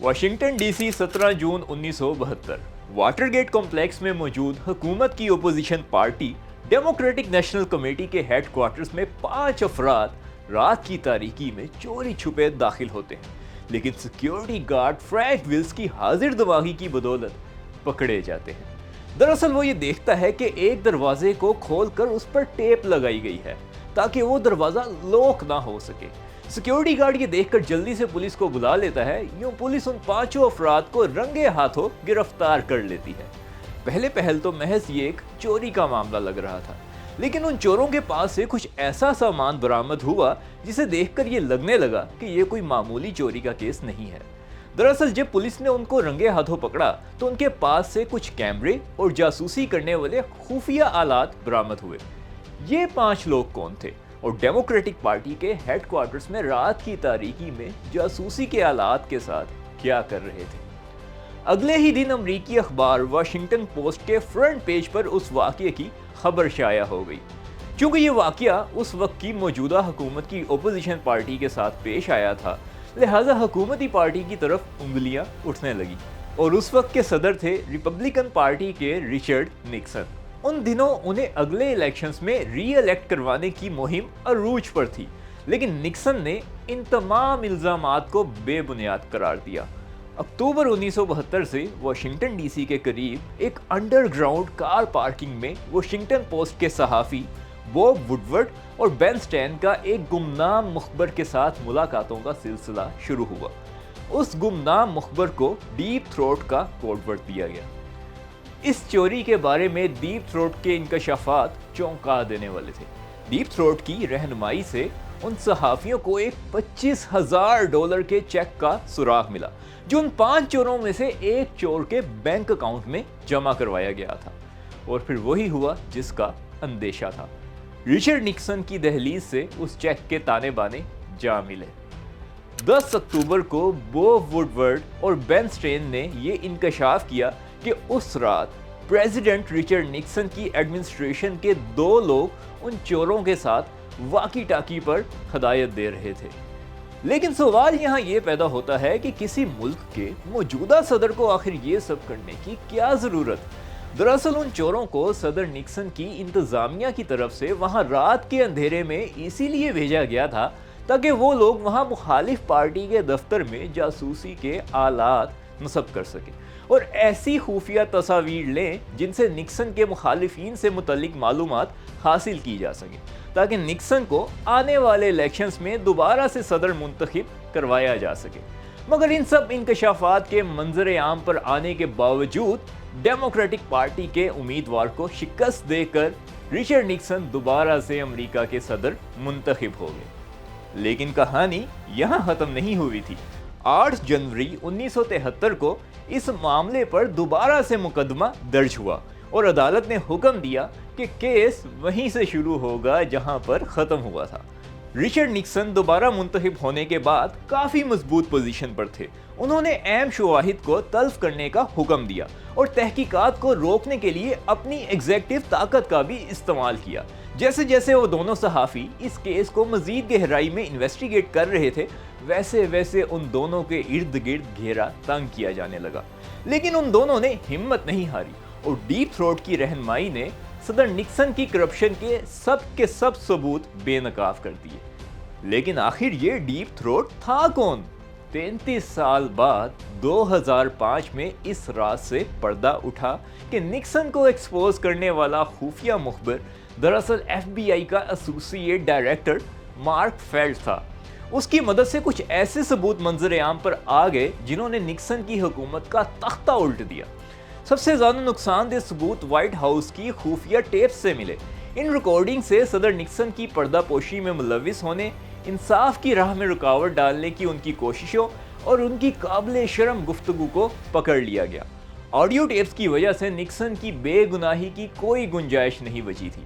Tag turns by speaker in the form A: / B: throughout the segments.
A: Washington D C 17 جون 1972 water get complex میں موجود حکومت کی opposition party democratic national committee کے ہیڈ کوارٹرز میں 5 افراد رات کی تاریکی میں چوری چھپے داخل ہوتے ہیں، لیکن سیکیورٹی گارڈ فرینک ولز کی حاضر دماغی کی بدولت پکڑے جاتے ہیں۔ دراصل وہ یہ دیکھتا ہے کہ ایک دروازے کو کھول کر اس پر ٹیپ لگائی گئی ہے تاکہ وہ دروازہ لاک نہ ہو سکے۔ سیکیورٹی گارڈ یہ دیکھ کر جلدی سے پولیس کو بلا لیتا ہے۔ یوں پولیس ان 5 افراد کو رنگے ہاتھوں گرفتار کر لیتی ہے۔ پہل تو محض یہ ایک چوری کا معاملہ لگ رہا تھا، لیکن ان چوروں کے پاس سے کچھ ایسا سامان برآمد ہوا جسے دیکھ کر یہ لگنے لگا کہ یہ کوئی معمولی چوری کا کیس نہیں ہے۔ دراصل جب پولیس نے ان کو رنگے ہاتھوں پکڑا تو ان کے پاس سے کچھ کیمرے اور جاسوسی کرنے والے خفیہ آلات برآمد ہوئے۔ یہ 5 لوگ کون تھے اور ڈیموکریٹک پارٹی کے ہیڈ کوارٹرز میں رات کی تاریکی میں جاسوسی کے آلات کے ساتھ کیا کر رہے تھے؟ اگلے ہی دن امریکی اخبار واشنگٹن پوسٹ کے فرنٹ پیج پر اس واقعے کی خبر شائع ہو گئی۔ چونکہ یہ واقعہ اس وقت کی موجودہ حکومت کی اپوزیشن پارٹی کے ساتھ پیش آیا تھا، لہٰذا حکومتی پارٹی کی طرف انگلیاں اٹھنے لگی، اور اس وقت کے صدر تھے ریپبلکن پارٹی کے رچرڈ نکسن۔ ان دنوں انہیں اگلے الیکشنز میں ری الیکٹ کروانے کی مہم عروج پر تھی، لیکن نکسن نے ان تمام الزامات کو بے بنیاد قرار دیا۔ اکتوبر 1972 سے واشنگٹن ڈی سی کے قریب ایک انڈر گراؤنڈ کار پارکنگ میں واشنگٹن پوسٹ کے صحافی بوب وڈورڈ اور بین سٹین کا ایک گمنام مخبر کے ساتھ ملاقاتوں کا سلسلہ شروع ہوا۔ اس گمنام مخبر کو ڈیپ تھروٹ کا کوڈ ورڈ دیا گیا۔ اس چوری کے بارے میں ڈیپ تھروٹ کے انکشافات چونکا دینے والے تھے۔ ڈیپ تھروٹ کی رہنمائی سے ان صحافیوں کو ایک $25,000 کے چیک کا سراغ ملا، جو ان 5 چوروں میں سے ایک چور کے بینک اکاؤنٹ میں جمع کروایا گیا تھا، اور پھر وہی ہوا جس کا اندیشہ تھا۔ رچرڈ نکسن کی دہلیز سے اس چیک کے تانے بانے جا ملے۔ 10 اکتوبر کو بوب وڈورڈ اور بین سٹین نے یہ انکشاف کیا کہ اس رات پریزیڈنٹ رچرڈ نکسن کی ایڈمنسٹریشن کے 2 لوگ ان چوروں کے ساتھ واکی ٹاکی پر ہدایت دے رہے تھے۔ لیکن سوال یہاں یہ پیدا ہوتا ہے کہ کسی ملک کے موجودہ صدر کو آخر یہ سب کرنے کی کیا ضرورت؟ دراصل ان چوروں کو صدر نکسن کی انتظامیہ کی طرف سے وہاں رات کے اندھیرے میں اسی لیے بھیجا گیا تھا تاکہ وہ لوگ وہاں مخالف پارٹی کے دفتر میں جاسوسی کے آلات نصب کر سکیں اور ایسی خفیہ تصاویر لیں جن سے نکسن کے مخالفین سے متعلق معلومات حاصل کی جا سکیں، تاکہ نکسن کو آنے والے الیکشنز میں دوبارہ سے صدر منتخب کروایا جا سکے۔ مگر ان سب انکشافات کے منظر عام پر آنے کے باوجود ڈیموکریٹک پارٹی کے امیدوار کو شکست دے کر رچرڈ نکسن دوبارہ سے امریکہ کے صدر منتخب ہو گئے۔ لیکن کہانی یہاں ختم نہیں ہوئی تھی۔ 8 جنوری 1973 کو اس معاملے پر دوبارہ سے مقدمہ درج ہوا اور عدالت نے حکم دیا کہ کیس وہیں سے شروع ہوگا جہاں پر ختم ہوا تھا۔ رچرڈ نکسن دوبارہ منتخب ہونے کے بعد کافی مضبوط پوزیشن پر تھے۔ انہوں نے اہم شواہد کو تلف کرنے کا حکم دیا اور تحقیقات کو روکنے کے لیے اپنی ایگزیکٹو طاقت کا بھی استعمال کیا۔ جیسے جیسے وہ دونوں صحافی اس کیس کو مزید گہرائی میں انویسٹیگیٹ کر رہے تھے، ویسے ویسے ان دونوں کے ارد گرد گھیرا تنگ کیا جانے لگا، لیکن ان دونوں نے ہمت نہیں ہاری اور ڈیپ تھروٹ کی رہنمائی نے صدر نکسن کی کرپشن کے سب ثبوت بے نقاب کر دیے۔ لیکن آخر یہ ڈیپ تھروٹ تھا کون؟ 33 سال بعد 2005 میں اس راز سے پردہ اٹھا کہ نکسن کو ایکسپوز کرنے والا خفیہ مخبر دراصل FBI کا ایسوسی ایٹ ڈائریکٹر مارک فیلڈ تھا۔ اس کی مدد سے کچھ ایسے ثبوت منظر عام پر آ گئے جنہوں نے نکسن کی حکومت کا تختہ الٹ دیا۔ سب سے زیادہ نقصان دہ ثبوت وائٹ ہاؤس کی خفیہ ٹیپس سے ملے۔ ان ریکارڈنگ سے صدر نکسن کی پردہ پوشی میں ملوث ہونے، انصاف کی راہ میں رکاوٹ ڈالنے کی ان کی کوششوں اور ان کی قابل شرم گفتگو کو پکڑ لیا گیا۔ آڈیو ٹیپس کی وجہ سے نکسن کی بے گناہی کی کوئی گنجائش نہیں بچی تھی۔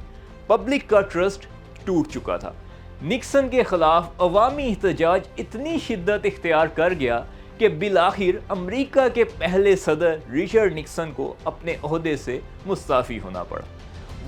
A: پبلک کا ٹرسٹ ٹوٹ چکا تھا۔ نکسن کے خلاف عوامی احتجاج اتنی شدت اختیار کر گیا کہ بالآخر امریکہ کے پہلے صدر رچرڈ نکسن کو اپنے عہدے سے مستعفی ہونا پڑا۔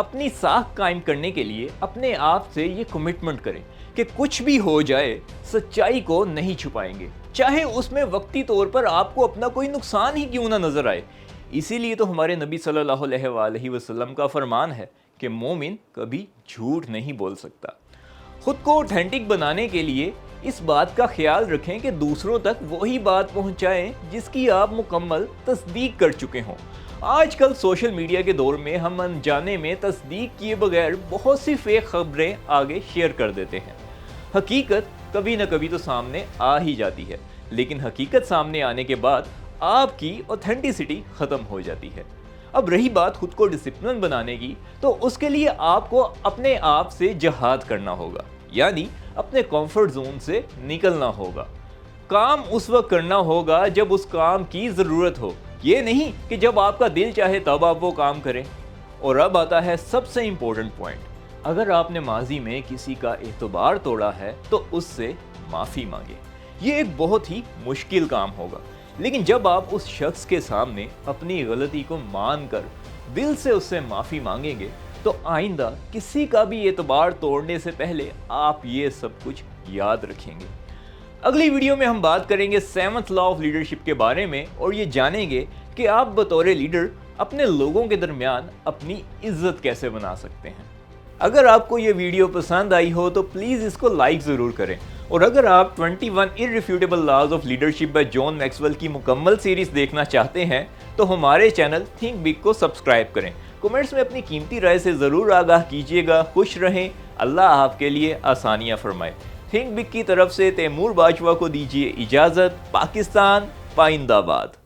A: اپنی ساکھ قائم کرنے کے لیے اپنے آپ سے یہ کمٹمنٹ کریں کہ کچھ بھی ہو جائے سچائی کو نہیں چھپائیں گے، چاہے اس میں وقتی طور پر آپ کو اپنا کوئی نقصان ہی کیوں نہ نظر آئے۔ اسی لیے تو ہمارے نبی صلی اللہ علیہ وآلہ وسلم کا فرمان ہے کہ مومن کبھی جھوٹ نہیں بول سکتا۔ خود کو اوتھینٹک بنانے کے لیے اس بات کا خیال رکھیں کہ دوسروں تک وہی بات پہنچائیں جس کی آپ مکمل تصدیق کر چکے ہوں۔ آج کل سوشل میڈیا کے دور میں ہم انجانے میں تصدیق کیے بغیر بہت سی فیک خبریں آگے شیئر کر دیتے ہیں۔ حقیقت کبھی نہ کبھی تو سامنے آ ہی جاتی ہے، لیکن حقیقت سامنے آنے کے بعد آپ کی اوتھینٹسٹی ختم ہو جاتی ہے۔ اب رہی بات خود کو ڈسپلن بنانے کی، تو اس کے لیے آپ کو اپنے آپ سے جہاد کرنا ہوگا، یعنی اپنے کمفرٹ زون سے نکلنا ہوگا۔ کام اس وقت کرنا ہوگا جب اس کام کی ضرورت ہو، یہ نہیں کہ جب آپ کا دل چاہے تب آپ وہ کام کریں۔ اور اب آتا ہے سب سے امپورٹنٹ پوائنٹ، اگر آپ نے ماضی میں کسی کا اعتبار توڑا ہے تو اس سے معافی مانگے۔ یہ ایک بہت ہی مشکل کام ہوگا، لیکن جب آپ اس شخص کے سامنے اپنی غلطی کو مان کر دل سے اس سے معافی مانگیں گے تو آئندہ کسی کا بھی اعتبار توڑنے سے پہلے آپ یہ سب کچھ یاد رکھیں گے۔ اگلی ویڈیو میں ہم بات کریں گے 7th لا آف لیڈرشپ کے بارے میں، اور یہ جانیں گے کہ آپ بطور لیڈر اپنے لوگوں کے درمیان اپنی عزت کیسے بنا سکتے ہیں۔ اگر آپ کو یہ ویڈیو پسند آئی ہو تو پلیز اس کو لائک ضرور کریں، اور اگر آپ 21 irrefutable laws of leadership by John Maxwell کی مکمل سیریز دیکھنا چاہتے ہیں تو ہمارے چینل تھنک بگ کو سبسکرائب کریں۔ کمنٹس میں اپنی قیمتی رائے سے ضرور آگاہ کیجیے گا۔ خوش رہیں، اللہ آپ کے لیے آسانیاں فرمائے۔ تھنک بگ کی طرف سے تیمور باجوہ کو دیجیے اجازت۔ پاکستان پائندہ باد۔